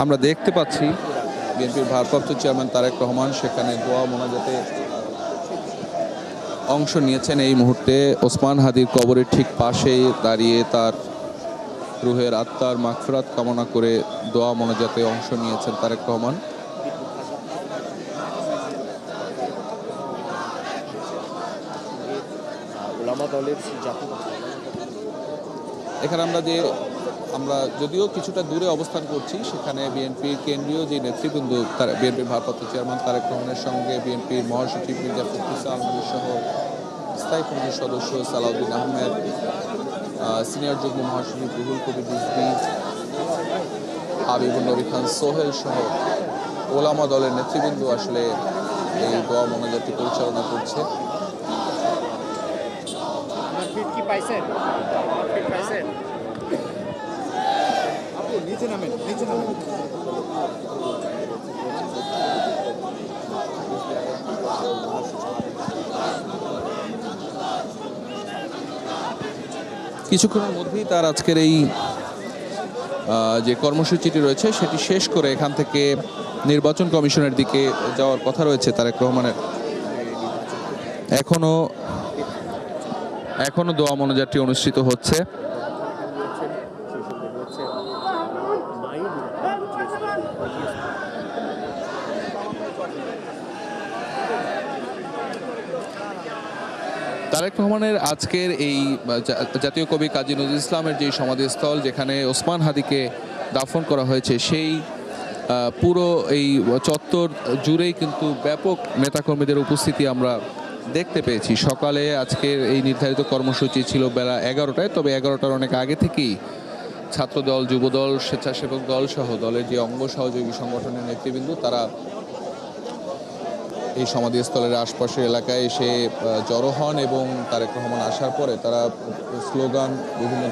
আমরা দেখতে পাচ্ছি বিএনপির ভারপ্রাপ্ত চেয়ারম্যান তারেক রহমান সেখানে দোয়া মোনাজাতে অংশ নিয়েছেন। এই মুহূর্তে ওসমান হাদির কবরের ঠিক পাশেই দাঁড়িয়ে তার রুহের আত্মার মাগফিরাত কামনা করে দোয়া মোনাজাতে অংশ নিয়েছেন তারেক রহমান। এখানে আমরা যদিও কিছুটা দূরে অবস্থান করছি, সেখানে বিএনপির কেন্দ্রীয় যে নেতৃবৃন্দ বিএনপির ভারপ্রাপ্ত চেয়ারম্যান তারেক রহমানের সঙ্গে বিএনপির মহাসচিব মির্জা ফখরুল আলমগীর সহ স্থায়ী কমিটির সদস্য সালাউদ্দিন আহমেদ, সিনিয়র যুগ্ম মহাসচিব রুহুল কবির রিজভী, হাবিবুর নবী খান সোহেল সহ ওলামা দলের নেতৃবৃন্দ আসলে এই দোয়া মোনাজাতটি পরিচালনা করছে। কিছুক্ষণের মধ্যেই তার আজকের এই যে কর্মসূচিটি রয়েছে সেটি শেষ করে এখান থেকে নির্বাচন কমিশনের দিকে যাওয়ার কথা রয়েছে তারেক রহমানের। এখনো দোয়া মোনাজাতটি অনুষ্ঠিত হচ্ছে। তারেক রহমানের আজকের এই জাতীয় কবি কাজী নজরুল ইসলামের যে সমাধিস্থল যেখানে ওসমান হাদিকে দাফন করা হয়েছে, সেই পুরো এই চত্বর জুড়েই কিন্তু ব্যাপক নেতাকর্মীদের উপস্থিতি আমরা দেখতে পেয়েছি। সকালে আজকের এই নির্ধারিত কর্মসূচি ছিল বেলা 11টায়, তবে 11টার অনেক আগে থেকেই ছাত্রদল, যুবদল, স্বেচ্ছাসেবক দল সহ দলের যে অঙ্গ সহযোগী সংগঠনের নেতৃবৃন্দ তারা এই সমাধিস্থলের আশপাশের এলাকায় এসে জড়ো হন এবং তারেক রহমান আসার পরে তারা স্লোগান বিভিন্ন